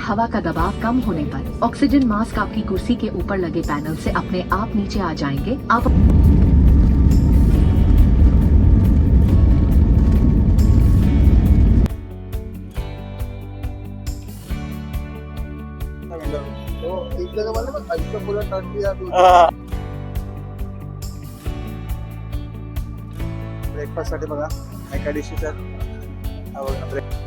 हवा का दबाव कम होने पर ऑक्सीजन मास्क आपकी कुर्सी के ऊपर लगे पैनल से अपने आप नीचे आ जाएंगे। आप ब्रेकफास्ट साठी बघा काय काय डिशेस आहेत. हा बघा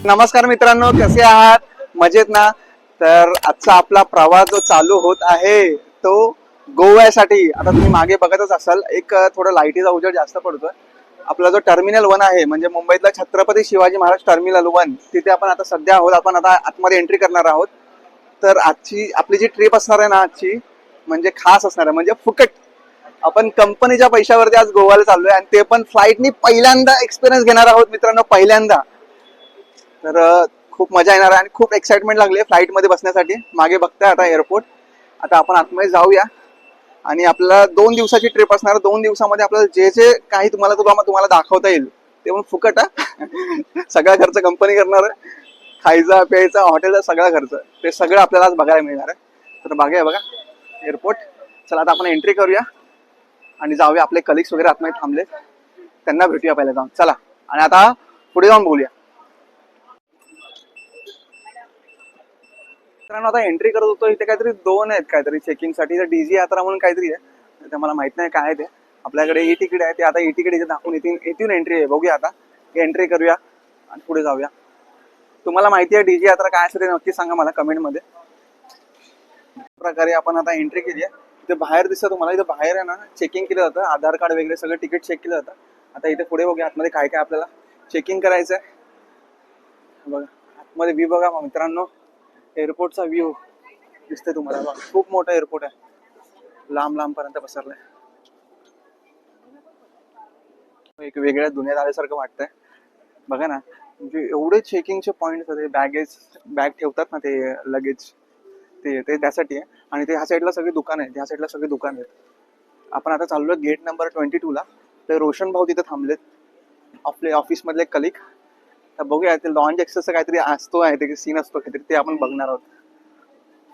नमस्कार मित्रांनो, कसे आहात? मजेत ना? तर आजचा आपला प्रवास जो चालू होत आहे तो गोव्यासाठी. आता तुम्ही मागे बघतच असाल, एक थोडं लाईटीचा उजेड जास्त पडतोय. आपला जो टर्मिनल 1 आहे म्हणजे मुंबईतला छत्रपती शिवाजी महाराज टर्मिनल 1, तिथे आपण आता सध्या आहोत. आपण आता आतमध्ये एंट्री करणार आहोत. तर आजची आपली जी ट्रिप असणार आहे ना, आजची म्हणजे खास असणार आहे, म्हणजे फुकट. आपण कंपनीच्या पैशावरती आज गोव्याला चाललोय आणि ते पण फ्लाईटनी पहिल्यांदा एक्सपिरियन्स घेणार आहोत मित्रांनो, पहिल्यांदा. तर खूप मजा येणार आहे आणि खूप एक्साइटमेंट लागली आहे फ्लाईट मध्ये बसण्यासाठी. मागे बघताय आता एअरपोर्ट. आता आपण आतमध्ये जाऊया आणि आपल्याला 2 दिवसाची ट्रिप असणार. 2 दिवसामध्ये आपल्याला जे जे काही तुम्हाला दाखवता येईल ते पण फुकट आहे. सगळा खर्च कंपनी करणार आहे. खायचा प्यायचा हॉटेलचा सगळा खर्च ते सगळं आपल्याला आज बघायला मिळणार आहे. तर बघा एअरपोर्ट. चला आता आपण एंट्री करूया आणि जाऊया. आपले कलिग्स वगैरे आतमध्ये थांबले, त्यांना भेटूया पहिला जाऊन. चला आणि आता पुढे जाऊन बोलूया. मित्रांनो आता एंट्री करत होतो, इथे काहीतरी 2 आहेत काहीतरी चेकिंग साठी. डीजी यात्रा म्हणून काहीतरी आहे, ते मला माहित नाही काय आहे ते. आपल्याकडे ई तिकीट आहे, ते आता ई तिकीट इथे दाखवून येथून एंट्री आहे. बघूया आता एंट्री करूया आणि पुढे जाऊया. तुम्हाला माहिती आहे डीजी यात्रा काय असते ते नक्की सांगा मला कमेंट मध्ये. प्रकारे आपण आता एंट्री केली आहे. इथे बाहेर दिसतं तुम्हाला, इथे बाहेर आहे ना चेकिंग केलं जातं, आधार कार्ड वगैरे सगळं तिकीट चेक केलं जातं. आता इथे पुढे बघूया आतमध्ये काय काय आपल्याला चेकिंग करायचं आहे. बघा आतमध्ये व्ह्यू बघा मित्रांनो, एअरपोर्टचा व्ह्यू दिसतोय तुम्हाला बघा. खूप मोठा एअरपोर्ट आहे, लांब पर्यंत पसरलाय. एक वेगळ्या दुनियात आल्यासारखं वाटतंय. बघा ना, म्हणजे एवढे चेकिंगचे पॉइंट होते. बॅग ठेवतात ना ते लगेज, ते त्यासाठी आहे. आणि ते ह्या साईडला सगळी दुकान आहेत, ह्या साईडला सगळी दुकान आहेत. आपण आता चाललोय गेट नंबर 22 ला. ते रोशन भाऊ तिथे थांबलेत, आपले ऑफिस मधले कलिक. तर बघूया ते लॉन्च एक्सेसचा काहीतरी असतो आहे, ते सीन असतो काहीतरी, ते आपण बघणार आहोत.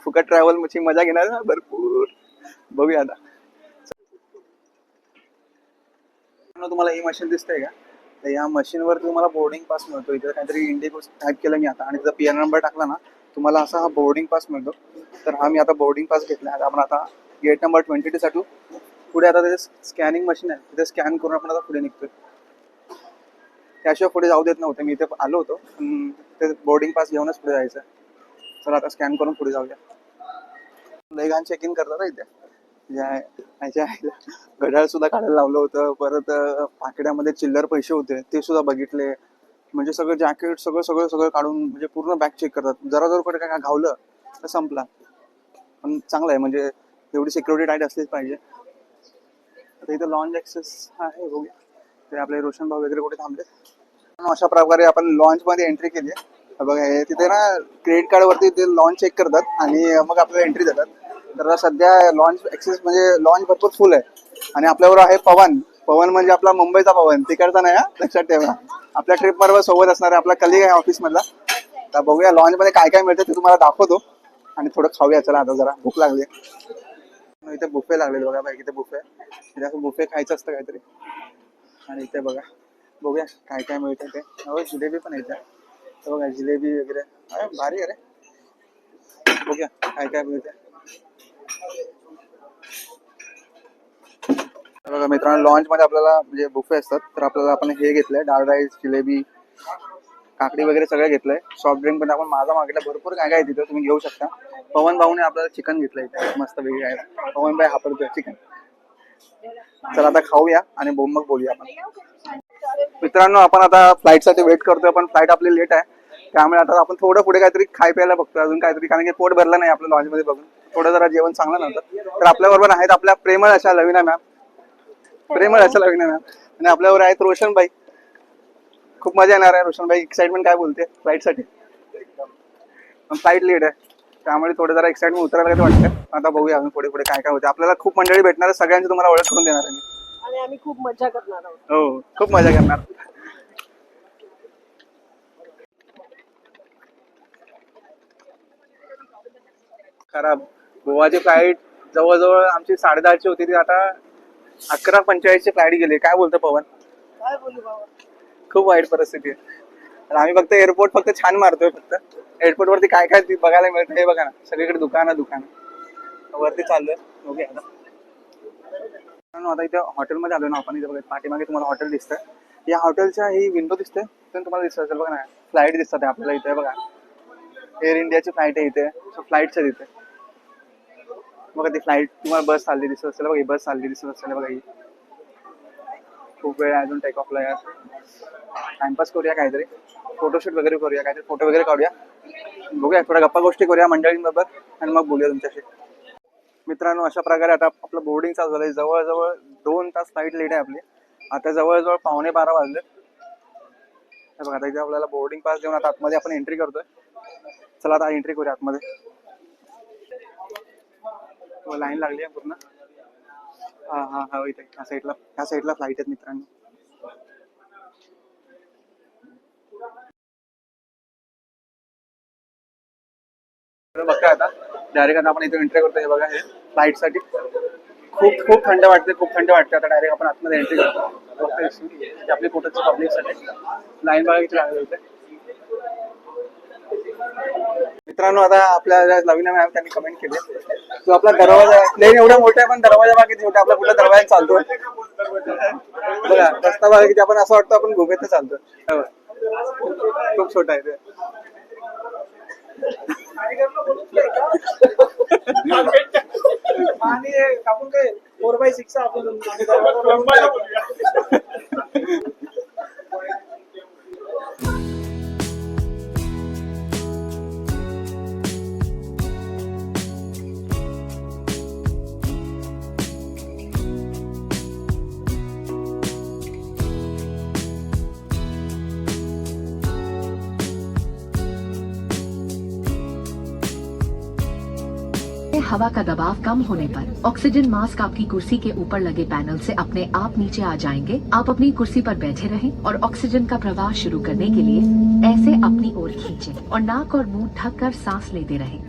फुकट ट्रॅव्हल ची मजा घेणार ना भरपूर. बघूया आता. तुम्हाला ही मशीन दिसतंय का? तर या मशीनवर तुम्हाला बोर्डिंग पास मिळतो. इथे काहीतरी इंडिगो टाईप केलं मी आता आणि त्याचा पीएन नंबर टाकला ना, तुम्हाला असा हा बोर्डिंग पास मिळतो. तर हा मी आता बोर्डिंग पास घेतला. आपण आता गेट नंबर 22 साठी पुढे आता त्याचे स्कॅनिंग मशीन आहे, तिथे स्कॅन करून आपण आता पुढे निघतोय. त्याशिवाय पुढे जाऊ देत नव्हते. मी इथे आलो होतो, ते बोर्डिंग पास घेऊनच पुढे जायचं. चला आता स्कॅन करून पुढे जाऊया. लय घाण चेकिंग करतात इथे. घड्याळ सुद्धा काढायला लावलं होतं. परत पाकिटामध्ये चिल्लर पैसे होते ते सुद्धा बघितले. म्हणजे सगळं जॅकेट सगळं काढून म्हणजे पूर्ण बॅग चेक करतात. जरा कुठे काय घावलं तर संपला. पण चांगलं आहे, म्हणजे एवढी सिक्युरिटी टाईट असलीच पाहिजे. आता इथं लॉन्च ऍक्सेस आहे, बघूया. ते आपले रोशन भाऊ वगैरे कुठे थांबले. अशा प्रकारे आपण लॉन्च मध्ये एंट्री केली आहे. बघा हे तिथे ना क्रेडिट कार्ड वरती ते लॉन्च चेक करतात आणि मग आपल्याला एंट्री देतात. तर सध्या लॉन्च ऍक्सेस म्हणजे लॉन्च भरपूर फुल आहे. आणि आपल्यावर आहे पवन म्हणजे आपला मुंबईचा पवन, तिकडचा नाही हा, लक्षात ठेवा. आपल्या ट्रिप बरोबर सोबत असणार आहे आपला कलिग आहे ऑफिस मधला. तर बघूया लॉन्च मध्ये काय काय मिळतं ते तुम्हाला दाखवतो आणि थोडं खाऊया. चला आता जरा भूक लागली. इथे बुफे लागले बघा बाई, इथे बुफे. इथे बुफे खायचं असतं काहीतरी. आणि इथे बघूया काय काय मिळतं ते. जिलेबी पण येते बघा, जिलेबी वगैरे भारी आहे रे. बघूया काय काय मिळते. बघा मित्रांनो, लॉन्च मध्ये आपल्याला म्हणजे बुफे असतात. तर आपल्याला आपण हे घेतलंय, डाळ राईस, जिलेबी, काकडी वगैरे सगळं घेतलंय. सॉफ्ट ड्रिंक पण आपण माझा मागितलं. भरपूर काय काय तिथं तुम्ही घेऊ शकता. पवन भाऊने आपल्याला चिकन घेतलंय मस्त वेगळी आहे. पवन भाई हापडतोय चिकन. चला आता खाऊया आणि मग बोलूया आपण. मित्रांनो आपण आता फ्लाईट साठी वेट करतोय, पण फ्लाईट आपली लेट आहे. त्यामुळे आता आपण थोडं पुढे काहीतरी खाय प्यायला बघतोय अजून काहीतरी, कारण की पोट भरलं नाही आपलं लॉन्च मध्ये बघून. थोडं जरा जेवण चांगलं नव्हतं. तर आपल्या बरोबर आहेत आपल्या प्रेमळ अशा लविना मॅम. आणि आपल्यावर आहेत रोशन भाई. खूप मजा येणार आहे. रोशन भाई एक्साइटमेंट काय बोलते फ्लाईट साठी? फ्लाईट लेट आहे. त्यामुळे थोडं जरा एक्साइटमेंट उतरायला लागतं वाटतं. आता बघूया अजून पुढे पुढे काय काय होते. आपल्याला खूप मंडळी भेटणार आहे, सगळ्यांची तुम्हाला ओळख करून देणार आहे मी. आणि आम्ही खूप मजा करणार आहोत. हो, खूप मजा करणार. खराब गोवाची फ्लाईट जवळजवळ आमची 10:30ची होती, ती आता 11:45ची फ्लाईट गेली. काय बोलतो पवन? काय बोलू बाबा, खूप वाईट परिस्थिती आहे. आणि आम्ही फक्त एअरपोर्ट फक्त छान मारतोय. फक्त एअरपोर्ट वरती काय काय बघायला मिळतं हे बघा ना, सगळीकडे दुकान वरती चाललोय. ओके आता इथे हॉटेलमध्ये आलो ना आपण. इथे बघा पाठीमागे तुम्हाला हॉटेल दिसतंय. या हॉटेलच्या ही विंडो दिसते, तुम्हाला दिसत असेल बघा ना. फ्लाईट दिसतात आपल्याला इथे बघा. एअर इंडियाची फ्लाईट आहे इथे, फ्लाईटच्या तिथे बघा. ती फ्लाईट तुम्हाला बस चालली दिसत असेल बघा. ही बस चालली दिसत असेल बघा. ही खूप वेळ अजून टेक ऑफला. यार टाइमपास करूया, काहीतरी फोटोशूट वगैरे करूया, काहीतरी फोटो वगैरे काढूया. बघूया थोड्या गप्पा गोष्टी करूया मंडळींबरोबर आणि मग बोलूया तुमच्याशी. मित्रांनो अशा प्रकारे आता आपलं बोर्डिंग चालू झालंय. जवळजवळ 2 तास फ्लाईट लेट आहे आपली. आता जवळजवळ 11:15 वाजले. बघा आता इथे आपल्याला बोर्डिंग पास देऊन आता आतमध्ये आपण एंट्री करतोय. चला आता एंट्री करूया आतमध्ये. लाईन लागली आहे पूर्ण. हा इथे ह्या साईडला फ्लाईट आहेत मित्रांनो. बघा आता डायरेक्ट आता आपण इथे एंट्री करतोय. बघा हे फ्लाईट साठी खूप थंड वाटते. आता डायरेक्ट आपण आतमध्ये एंट्री करतो. आपली फोटोची पब्लिक साठी लाईन बघायची लागली होते. मित्रांनो आता आपल्या नवीन मॅम त्यांनी कमेंट केली, तो आपला दरवाजा प्लेन एवढा मोठा आहे पण दरवाजा बघा किती मोठा. आपला कुठला दरवाजा चालतोय बघा. रस्ता बघा किती, आपण असं वाटतं आपण गुगेत चालतोय. खूप छोटा आहे ते. आणि आपण काय 4x6 आपण हवा का दबाव कम होने पर ऑक्सीजन मास्क आपकी कुर्सी के ऊपर लगे पैनल से अपने आप नीचे आ जाएंगे। आप अपनी कुर्सी पर बैठे रहें और ऑक्सीजन का प्रवाह शुरू करने के लिए ऐसे अपनी ओर खींचें और नाक और मुंह ढककर सांस लेते रहें।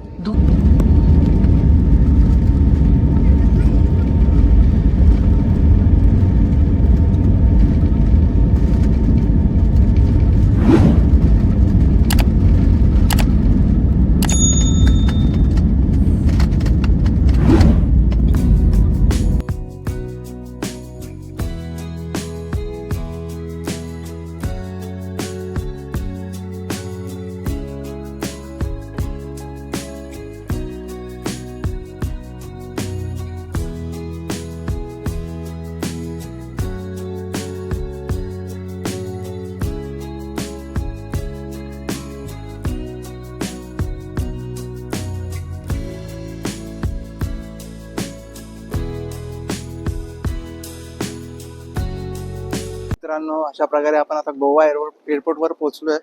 मित्रांनो अशा प्रकारे आपण आता गोवा एअरपोर्ट वर पोहोचलोय.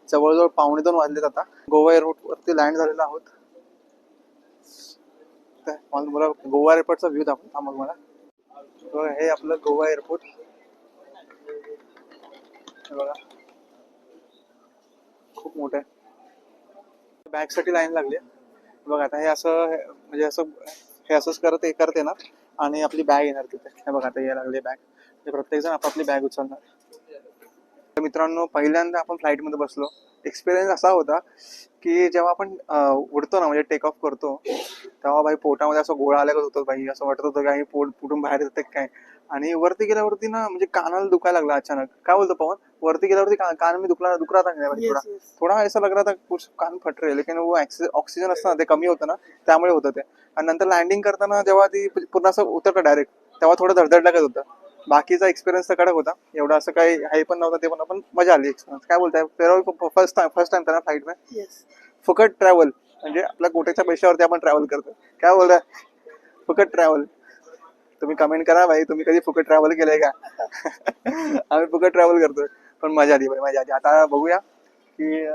जवळजवळ 1:15 वाजलेत. आता गोवा एअरपोर्ट वरती लँड झालेलो आहोत. मला गोवा एअरपोर्टचा व्ह्यू दाखवता मग मला. हे आपलं गोवा एअरपोर्ट बघा, खूप मोठं आहे. बॅग साठी लाईन लागली बघा. आता हे असं म्हणजे असं हे असंच करते ना आणि आपली बॅग येणार तिथे. हे बघा आता यायला लागली बॅग. प्रत्येक जण आपापली बॅग उचलणार. मित्रांनो पहिल्यांदा आपण फ्लाईट मध्ये बसलो. एक्सपिरियन्स असा होता की जेव्हा आपण उडतो ना म्हणजे टेक ऑफ करतो तेव्हा भाई पोटामध्ये असं गोळा आल्यागत होतं भाई. असं वाटत होतं की पोट फुटून बाहेर येतं काय. आणि वरती गेल्यावरती ना म्हणजे कानाला दुखायला लागला अचानक. काय बोलतो पवन? वरती गेल्यावरती कान मी दुखला था थोडा ऐसा लग रहा था कुछ कान फट रहे, लेकिन वो ऑक्सिजन असतं ना ते कमी होतं ना त्यामुळे होतं ते. आणि नंतर लँडिंग करताना जेव्हा ती पूर्ण असं उतरतं डायरेक्ट तेव्हा थोडं धडधड लागत होतं. बाकीचा एक्सपिरियन्स तर कडक होता. एवढा असं काही हाय पण नव्हता ते, पण मजा आली एक्सपिरियन्स. काय बोलताय? फर्स्ट टाइम था ना फ्लाइट में. फुकट ट्रॅव्हल म्हणजे आपल्या गोट्याच्या पैशावरती आपण ट्रॅव्हल करतो. काय बोलताय? फुकट ट्रॅव्हल. तुम्ही कमेंट करा भाई, तुम्ही कधी फुकट ट्रॅव्हल केलंय का? आम्ही फुकट ट्रॅव्हल करतोय पण मजा आली भाई, मजा आली. आता बघूया की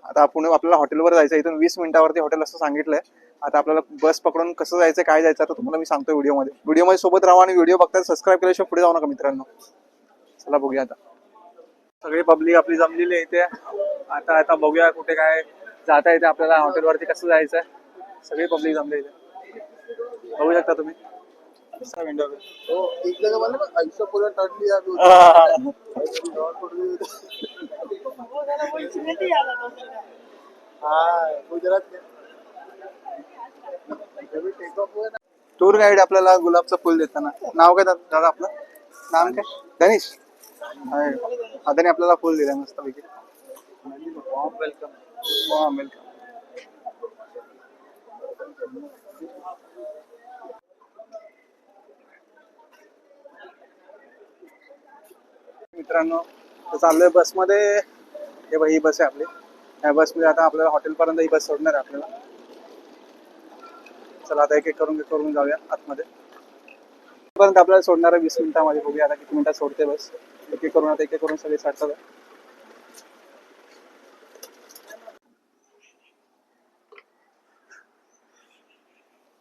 आता पुणे आपल्याला हॉटेलवर जायचं, इथून 20 मिनिटावरती हॉटेल असं सांगितलंय. आता आपल्याला बस पकडून कसं जायचं काय जायचं आता तुम्हाला मी सांगतो व्हिडिओमध्ये सोबत राहा आणि व्हिडिओ बघताना सबस्क्राईब केल्याशिवाय पुढे जाऊ नका मित्रांनो. चला बघूया आता. सगळी पब्लिक आपली जमलेली आहे इथे. आता बघूया कुठे काय जाता येते आपल्याला, हॉटेलवरती कसं जायचं. सगळी पब्लिक जमली इथे, बघू शकता तुम्ही. विंडो एक जगह मैंने ऐसा पूरा टर्न लिया अभी हाँ गुजरात में जब टेक ऑफ हुआ ना. टूर गाईड आपल्याला गुलाबचं फुल देताना, नाव काय दादा आपलं? नाम काय? गणेश. दादाने आपल्याला फुल दिलं मस्तपैकी. वेलकम. वेलकम. मित्रांनो तर चाललोय बसमध्ये. हे बघ ही बस आहे आपली. या बसमध्ये आता आपल्याला हॉटेलपर्यंत ही बस सोडणार आहे आपल्याला. चला आता एक एक करून जाऊया आतमध्ये. पर्यंत आपल्याला सोडणार आहे 20 मिनिटांमध्ये. बघूया आता किती मिनिटात सोडते बस. एक एक करून सगळे साठतात.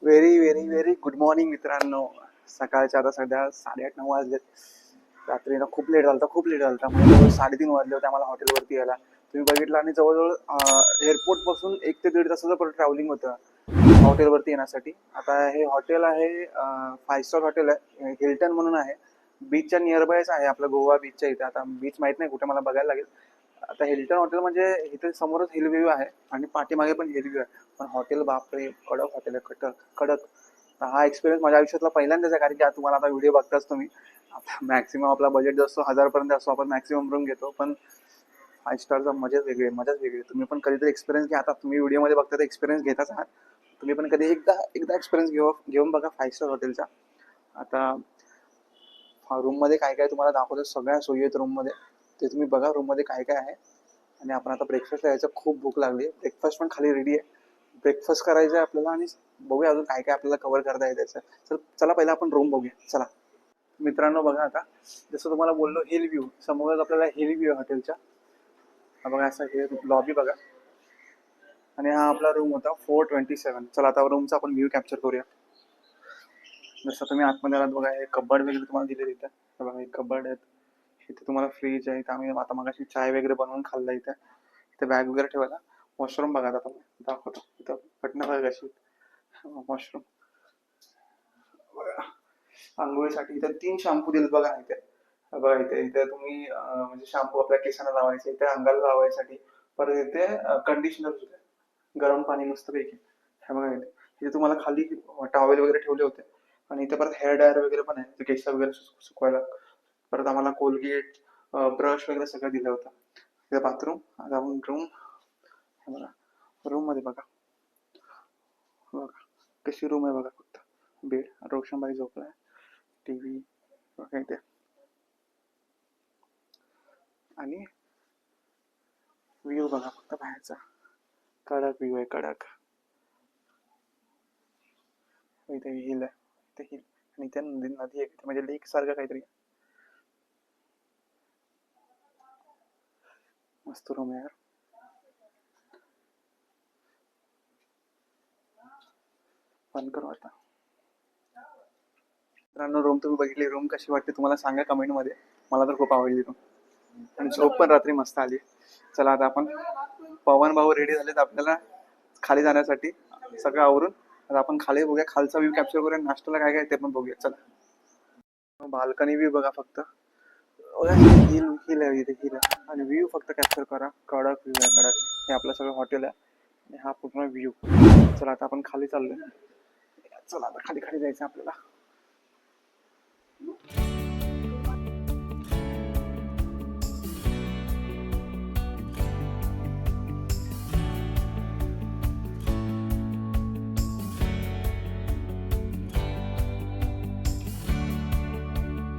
Very very very good morning मित्रांनो. सकाळच्या आता सध्या 8:30-9 वाजलेत. रात्री ना खूप लेट झाला म्हणजे 3:30 वाजले होते आम्हाला हॉटेलवरती यायला. तुम्ही बघितलं आणि जवळजवळ एअरपोर्ट पासून 1 ते 1.5 तासाचं ट्रॅव्हलिंग होतं हॉटेलवरती येण्यासाठी. आता हे हॉटेल आहे 5 स्टार हॉटेल आहे, हिल्टन म्हणून आहे. बीचच्या नियरबायच आहे, आपलं गोवा बीचच्या इथे. आता बीच माहित नाही कुठे, मला बघायला लागेल. आता हिल्टन हॉटेल म्हणजे इथे समोरच हिल व्ह्यू आहे आणि पाठीमागे पण हिल व्ह्यू आहे. पण हॉटेल बापरे कडक हॉटेल आहे, कडक. हा एक्सपिरियन्स माझ्या आयुष्यातला पहिल्यांदाच आहे, कारण की तुम्हाला आता व्हिडिओ बघताच तुम्ही. आता मॅक्सिमम आपला बजेट जो असतो 1000 पर्यंत असतो, आपण मॅक्सिमम रूम घेतो. पण 5 स्टारचा मजाच वेगळी. तुम्ही पण कधीतरी एक्सपिरियन्स घ्या. आता तुम्ही व्हिडिओमध्ये बघता तर एक्सपिरियन्स घेताच आहात. तुम्ही पण कधी एकदा एक्सपिरियन्स घेऊन बघा 5 स्टार हॉटेलचा. आता रूममध्ये काय काय तुम्हाला दाखवतो, सगळ्या सोयी आहेत रूममध्ये, ते तुम्ही बघा रूममध्ये काय काय आहे. आणि आपण आता ब्रेकफास्टला यायचं, खूप भूक लागली. ब्रेकफास्ट पण खाली रेडी आहे. ब्रेकफास्ट करायचं आहे आपल्याला आणि बघूया अजून काय काय आपल्याला कव्हर करता येतं. चला पहिला आपण रूम बघूया. चला मित्रांनो बघा, आता जसं तुम्हाला बोललो हिल व्ह्यू समोरच आपल्याला हिल व्ह्यू हॉटेलच्या. हा बघा असा हे लॉबी बघा. आणि हा आपला रूम होता 427. चला आता रूमचा आपण व्ह्यू कॅप्चर करूया. जसं तुम्ही आतमध्ये आलात बघा, हे कबर्ड वगैरे तुम्हाला दिले तिथे. बघा हे कबर्ड आहेत, इथे तुम्हाला फ्रीज आहे. इथे आम्ही आता मगाशी चाय वगैरे बनवून खाल्ला. इथे बॅग वगैरे ठेवायला. वॉशरूम बघा, आता दाखवतो. इथं पटणं बघा कशी वॉशरूम. आंघोळीसाठी इथे 3 शॅम्पू दिले बघा. इथे तुम्ही म्हणजे शॅम्पू आपल्या केसांना लावायचे, इथे अंगाला लावायसाठी. परत इथे कंडिशनर होते, गरम पाणी मस्तपैकी. हे बघा इथे तुम्हाला खाली टॉवेल वगैरे ठेवले होते. आणि इथे परत हेअर ड्रायर वगैरे पण आहे, केस वगैरे सुकवायला. परत आम्हाला कोलगेट, ब्रश वगैरे सगळं दिलं होतं. इथे बाथरूम. आता आपण रूम मध्ये बघा कशी रूम आहे बघा. फक्त बेड, रोशनबाई झोपलाय, टीव्ही बघा इथे. आणि व्ह्यू बघा फक्त बाहेरचा, कडक व्ह्यू आहे, कडक. इथे हिल आहे, इथे हिल. आणि इथे नदी आहे, म्हणजे लेक सारखं काहीतरी. मस्त रूम आहे यार. बंद करू आता. मित्रांनो रूम तुम्ही बघितली, रूम कशी वाटते तुम्हाला सांगा कमेंट मध्ये. मला तर खूप आवडली रूम, आणि झोप पण रात्री मस्त आली. चला आता आपण, पवन भाऊ रेडी झालेत आपल्याला खाली जाण्यासाठी, सगळं आवरून. आता आपण खाली बघूया, खालचा व्ह्यू कॅप्चर करूया. नाश्त्याला काय काय ते पण बघूया. चला बाल्कनी व्ह्यू बघा फक्त. हिल आहे इथे, हिल. आणि व्ह्यू फक्त कॅप्चर करा, कडक व्ह्यू आहे, कडक. हे आपलं सगळं हॉटेल आहे आणि हा पूर्ण व्ह्यू. चला आता आपण खाली चाललोय. चला आता खाली जायचं आपल्याला.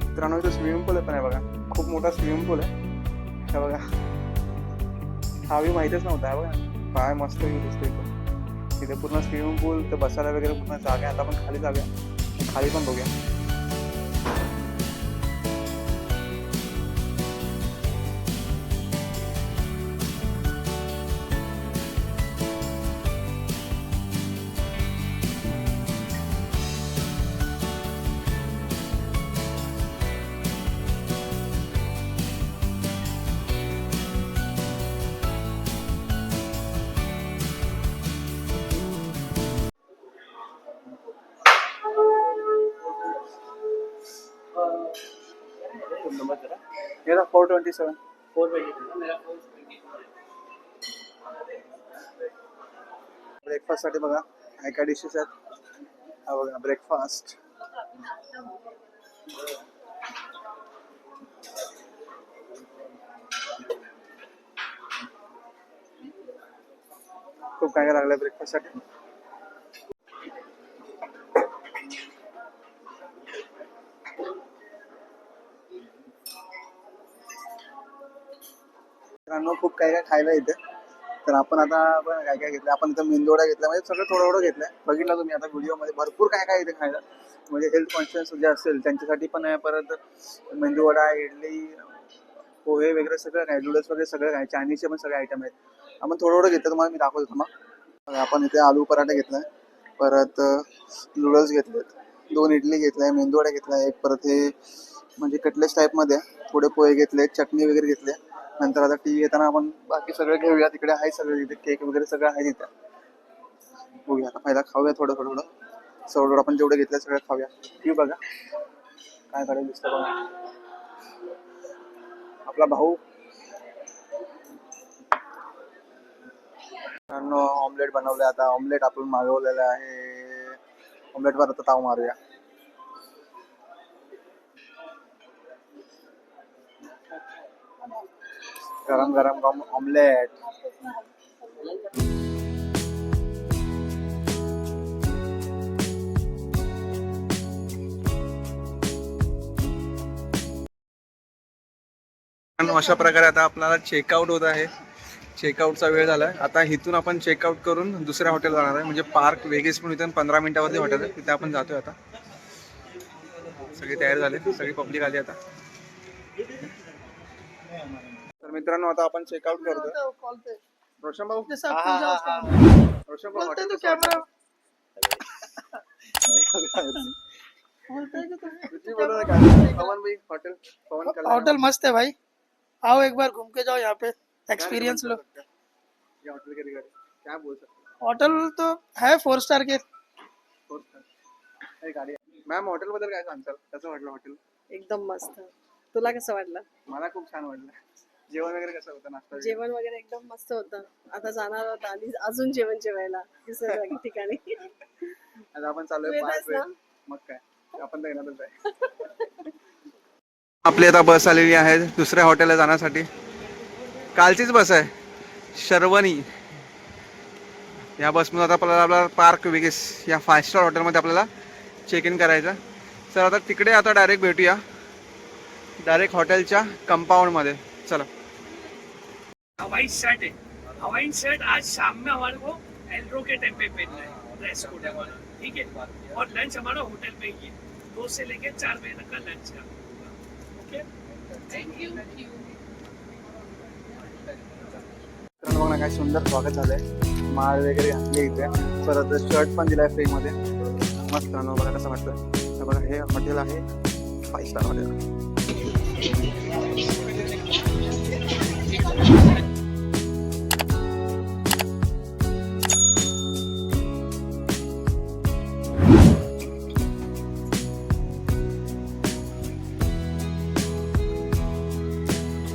मित्रांनो इथं स्विमिंग पूल पण आहे बघा, खूप मोठा स्विमिंग पूल आहे. हे बघा, हा व्ह्यू माहितीच नव्हता. बघा काय मस्त व्ह्यू दिसतो इथं. इथे पूर्ण स्विमिंग पूल, इथं बसायला वगैरे पूर्ण जागा आहे. आता आपण खाली जाऊया, खाली पण बघूया. हे 427. ब्रेकफास्ट साठी बघा काय काय डिशेस आहेत. हा बघा ब्रेकफास्ट. खूप काय काय लागलंय ब्रेकफास्ट साठी. मित्रांनो खूप काय काय खायला येते. तर आपण आता काय काय घेतलं. आपण इथं मेंदूवडा घेतला, म्हणजे सगळं थोडं थोडं घेतलंय. बघितलं तुम्ही आता व्हिडिओमध्ये भरपूर काय काय इथे खायला. म्हणजे हेल्थ कॉन्शियस जे असेल त्यांच्यासाठी पण आहे. परत मेंदूवडा, इडली, पोहे वगैरे सगळं काय, नूडल्स वगैरे सगळं काय, चायनीजचे पण सगळे आयटम आहेत. आपण थोडं थोडं घेतलं, तुम्हाला मी दाखवतो मग. आपण इथे आलू पराठा घेतलाय, परत नूडल्स घेतलेत, 2 इडली घेतलाय, मेंदूवडा घेतलाय एक, परत हे म्हणजे कटलेस टाईपमध्ये थोडे पोहे घेतले, चटणी वगैरे घेतले. नंतर आता टी घेताना आपण बाकी सगळं घेऊया. तिकडे आहे सगळं, तिथे केक वगैरे सगळं आहे तिथे. बघूया आता, पहिला खाऊया थोडं थोडं थोडं. सगळं आपण जेवढं घेतलं सगळं खाऊया. ती बघा काय करायला दिसतं बघा आपला भाऊ. ऑमलेट बनवलं. आता ऑमलेट आपण मागवलेलं आहे. ऑमलेटवर आता ताव मारूया. गरम गरम ऑमलेट. अशा प्रकारे आता आपल्याला चेकआउट होत आहे. चेकआउटचा वेळ झालाय. आता इथून आपण चेकआउट करून दुसऱ्या हॉटेल जाणार आहे. म्हणजे पार्क वेगेस म्हणून इथून 15 मिनिटावरती हॉटेल आहे, तिथे आपण जातोय. आता सगळे तयार झाले, सगळी पब्लिक आली आता. तर मित्रांनो आता आपण चेकआउट करतोय. रोशन भाऊ, रोशन भाऊ हॉटेल होटल मस्त है भाई, आओ एक बार घूम के जाओ, यहाँ पे एक्सपीरियंस लो. होटल के रिगार्डिंग क्या बोल सकते होटल तो है 4 स्टार के. मॅम हॉटेल बद्दल काय सांगताल, कसं वाटलं हॉटेल? एकदम मस्त. तुला कसं वाटलं? मला खूप छान वाटलं. जेवण वगैरे कसं होतं, नाश्ता वगैरे? जेवण वगैरे एकदम मस्त होतं. आता जाणार आहोत आणि अजून जेवण जेवायला दुसऱ्या ठिकाणी. आता आपण चाललोय तू येत आहेस पार्क. ना? मग काय, आपण तर येणारच आहे. आपली आता बस आलेली आहे दुसऱ्या हॉटेलला जाण्यासाठी. कालचीच बस आहे, शर्वणी. या बसमध्ये आता आपल्याला पार्क वेगेस या 5 स्टार हॉटेलमध्ये आपल्याला चेक इन करायचं. तर आता तिकडे आता डायरेक्ट भेटूया, डायरेक्ट हॉटेलच्या कंपाउंडमध्ये. चला. हवाई शर्ट है, हवाई शर्ट आज शाम में हमारे को एल्ड्रो के टाइम पे पहनना है, ड्रेस कोड है हमारा, ठीक है. और लंच हमारा होटल में ही है, 2 से लेके 4 बजे तक का लंच का. Okay, thank you. बघ ना काय सुंदर स्वागत झालंय. माळ वगैरे घातली इथे, परत शर्ट पण दिलाय फ्री मध्ये. मस्त ना, बघा कसं वाटतं. तर बघा हे हॉटेल आहे 5 स्टार हॉटेल.